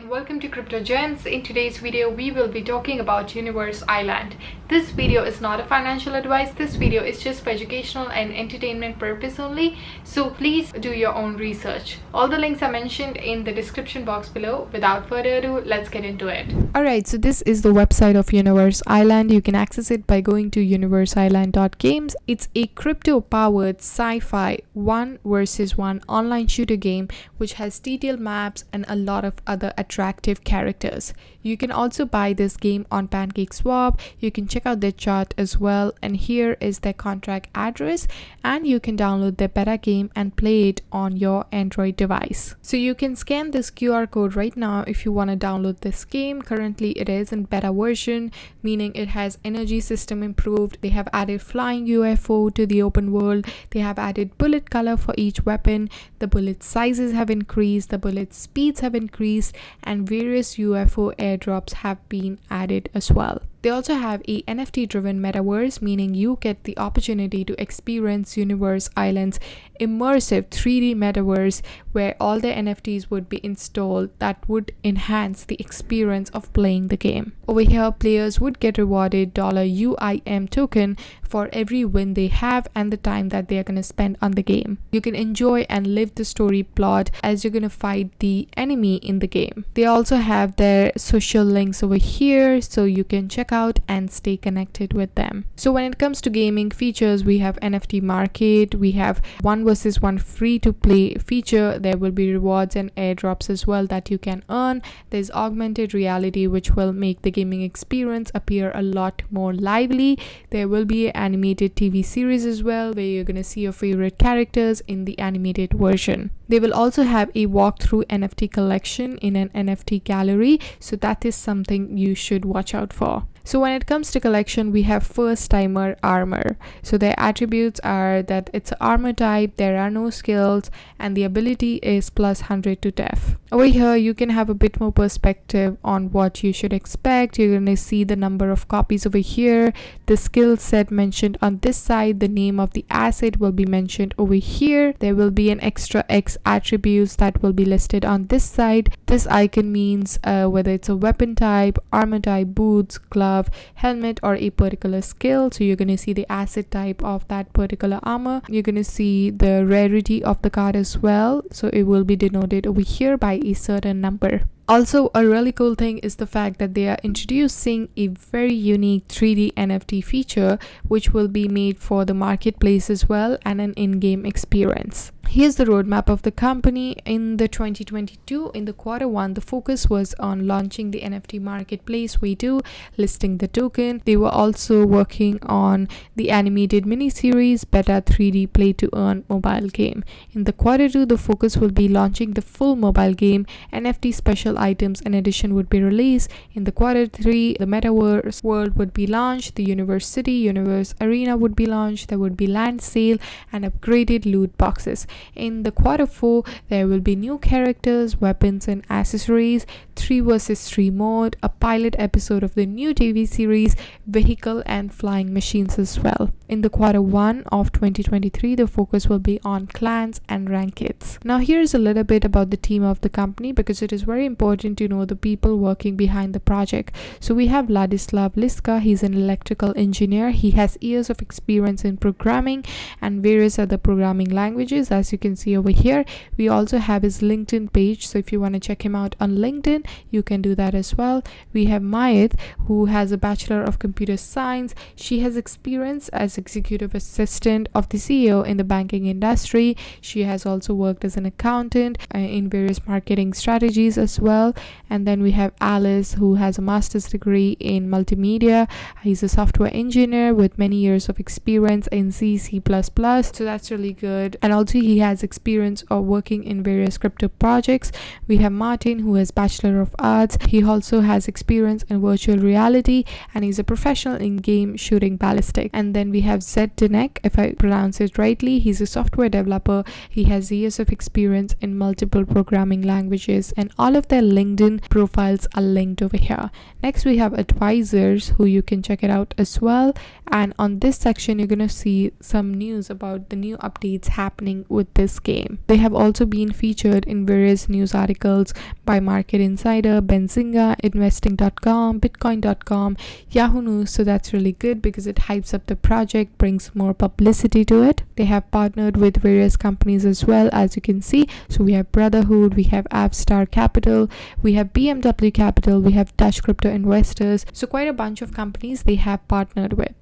and welcome to Crypto Gems. In today's video, we will be talking about Universe Island. This video is not a financial advice. This video is just for educational and entertainment purpose only. So please do your own research. All the links are mentioned in the description box below. Without further ado, let's get into it. Alright, so this is the website of Universe Island. You can access it by going to universeisland.games. It's a crypto-powered sci-fi 1 versus 1 online shooter game which has detailed maps and a lot of other attractive characters. You can also buy this game on PancakeSwap. You can check out their chart as well, and here is their contract address, and you can download their beta game and play it on your Android device. So you can scan this QR code right now if you want to download this game. Currently it is in beta version, meaning it has energy system improved. They have added flying UFO to the open world. They have added bullet color for each weapon. The bullet sizes have increased, the bullet speeds have increased, and various UFO airdrops have been added as well. They also have a NFT driven metaverse, meaning you get the opportunity to experience Universe Island's immersive 3D metaverse where all the NFTs would be installed that would enhance the experience of playing the game. Over here, players would get rewarded $UIM token for every win they have and the time that they are going to spend on the game. You can enjoy and live the story plot as you're going to fight the enemy in the game. They also have their social links over here, so you can check out and stay connected with them. So when it comes to gaming features, we have NFT market, we have 1 versus 1 free to play feature. There will be rewards and airdrops as well that you can earn. There's augmented reality, which will make the gaming experience appear a lot more lively. There will be an animated TV series as well, where you're going to see your favorite characters in the animated version. They will also have a walkthrough NFT collection in an NFT gallery, so that is something you should watch out for. So when it comes to collection, we have first timer armor. So their attributes are that it's armor type, there are no skills, and the ability is plus 100 to def. Over here, you can have a bit more perspective on what you should expect. You're going to see the number of copies over here, the skill set mentioned on this side, the name of the asset will be mentioned over here. There will be an extra X attributes that will be listed on this side. This icon means whether it's a weapon type, armor type, boots, glove, helmet, or a particular skill. So you're going to see the asset type of that particular armor. You're going to see the rarity of the card as well, so it will be denoted over here by a certain number. Also, a really cool thing is the fact that they are introducing a very unique 3D NFT feature which will be made for the marketplace as well, and an in-game experience. Here's the roadmap of the company. In the 2022, in the Q1, the focus was on launching the NFT marketplace V2, listing the token. They were also working on the animated mini-series beta 3D play to earn mobile game. In the Q2, the focus will be launching the full mobile game. NFT special items and edition would be released. In the Q3, the metaverse world would be launched. The Universe City, Universe Arena would be launched. There would be land sale and upgraded loot boxes. In the Q4, there will be new characters, weapons, and accessories, 3 versus 3 mode, a pilot episode of the new TV series, vehicle and flying machines as well. In the Q1 of 2023, the focus will be on clans and rankeds. Now here's a little bit about the team of the company, because it is very important to know the people working behind the project. So we have Ladislav Liska. He's an electrical engineer. He has years of experience in programming and various other programming languages, as you can see over here. We also have his LinkedIn page, so if you want to check him out on LinkedIn, you can do that as well. We have Mayet, who has a Bachelor of Computer Science. She has experience as executive assistant of the CEO in the banking industry. She has also worked as an accountant in various marketing strategies as well. And then we have Alice, who has a master's degree in multimedia. He's a software engineer with many years of experience in C++, so that's really good. And also he has experience of working in various crypto projects. We have Martin, who has Bachelor of Arts. He also has experience in virtual reality, and he's a professional in game shooting ballistic. And then we have Zed Dinek, if I pronounce it rightly. He's a software developer. He has years of experience in multiple programming languages, and all of their their LinkedIn profiles are linked over here. Next we have advisors, who you can check it out as well, and on this section you're gonna see some news about the new updates happening with this game. They have also been featured in various news articles by Market Insider, Benzinga, investing.com, bitcoin.com, Yahoo News. So that's really good because it hypes up the project, brings more publicity to it. They have partnered with various companies as well, as you can see. So we have Brotherhood, we have Avstar Capital, we have BMW Capital, we have Dutch Crypto Investors. So quite a bunch of companies they have partnered with.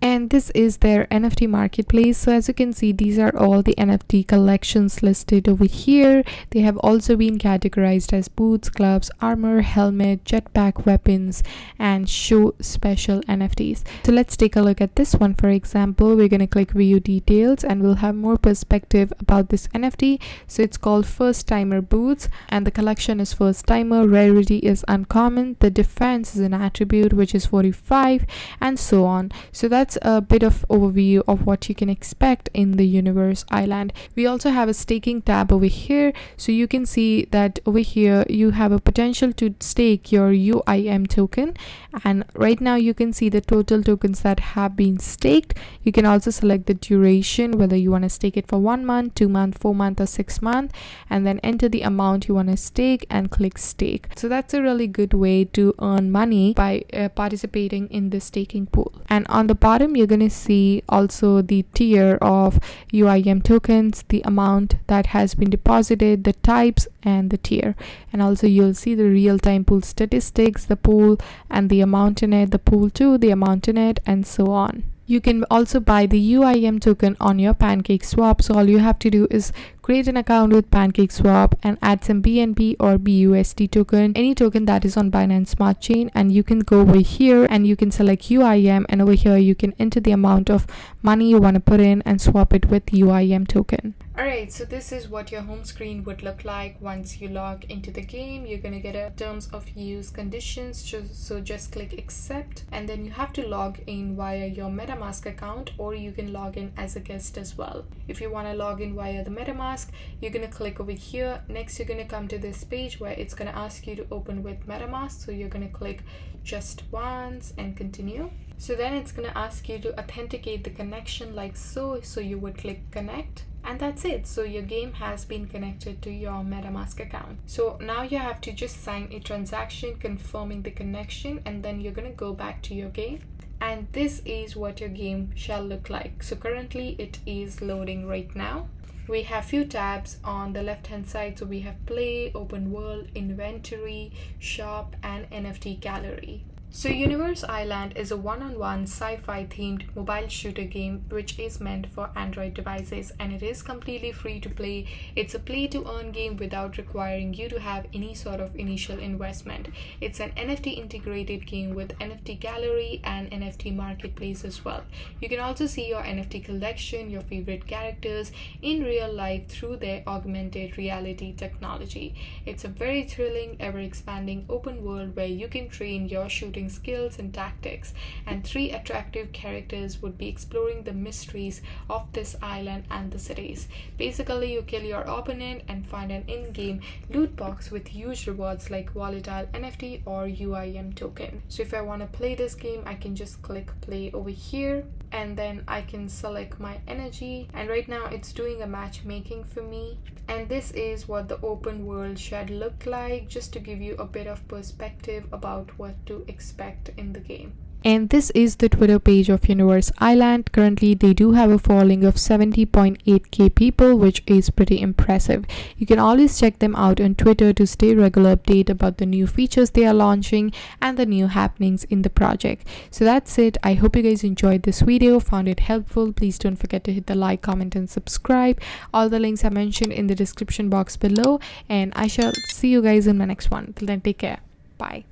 And this is their NFT marketplace. So as you can see, these are all the NFT collections listed over here. They have also been categorized as boots, gloves, armor, helmet, jetpack, weapons, and show special NFTs. So let's take a look at this one. For example, we're going to click view details and we'll have more perspective about this NFT. So it's called First Timer Boots, and the collection is First Timer. Rarity is uncommon. The defense is an attribute, which is 45, and so on. So that's a bit of overview of what you can expect in the Universe Island. We also have a staking tab over here, so you can see that over here you have a potential to stake your UIM token, and right now you can see the total tokens that have been staked. You can also select the duration, whether you want to stake it for 1 month, 2 month, 4 month, or 6 month, and then enter the amount you want to stake and click stake. So that's a really good way to earn money by participating in the staking pool. And on the bottom you're going to see also the tier of UIM tokens, the amount that has been deposited, the types, and the tier. And also you'll see the real-time pool statistics, the pool and the amount in it, the pool 2, the amount in it, and so on. You can also buy the UIM token on your PancakeSwap. So all you have to do is create an account with PancakeSwap and add some BNB or BUSD token, any token that is on Binance Smart Chain, and you can go over here and you can select UIM, and over here you can enter the amount of money you want to put in and swap it with UIM token. Alright, so this is what your home screen would look like once you log into the game. You're going to get a terms of use conditions, so just click accept, and then you have to log in via your MetaMask account, or you can log in as a guest as well. If you want to log in via the MetaMask, you're going to click over here. Next you're going to come to this page where it's going to ask you to open with MetaMask, so you're going to click just once and continue. So then it's going to ask you to authenticate the connection like so you would click connect, and that's it. So your game has been connected to your MetaMask account. So now you have to just sign a transaction confirming the connection, and then you're going to go back to your game, and this is what your game shall look like. So currently it is loading right now. We have few tabs on the left hand side. So we have play, open world, inventory, shop, and NFT gallery. So Universe Island is a one-on-one sci-fi themed mobile shooter game which is meant for Android devices, and it is completely free to play. It's a play to earn game without requiring you to have any sort of initial investment. It's an NFT integrated game with NFT gallery and NFT marketplace as well. You can also see your NFT collection, your favorite characters in real life through their augmented reality technology. It's a very thrilling, ever-expanding open world where you can train your shooting skills and tactics, and 3 attractive characters would be exploring the mysteries of this island and the cities. Basically, you kill your opponent and find an in-game loot box with huge rewards like volatile NFT or UIM token. So if I want to play this game, I can just click play over here, and then I can select my energy, and right now it's doing a matchmaking for me. And this is what the open world should look like, just to give you a bit of perspective about what to expect in the game. And this is the Twitter page of Universe Island. Currently they do have a following of 70.8k people, which is pretty impressive. You can always check them out on Twitter to stay regular update about the new features they are launching and the new happenings in the project. So that's it. I hope you guys enjoyed this video, found it helpful. Please don't forget to hit the like, comment, and subscribe. All the links are mentioned in the description box below, and I shall see you guys in my next one. Till then, take care. Bye.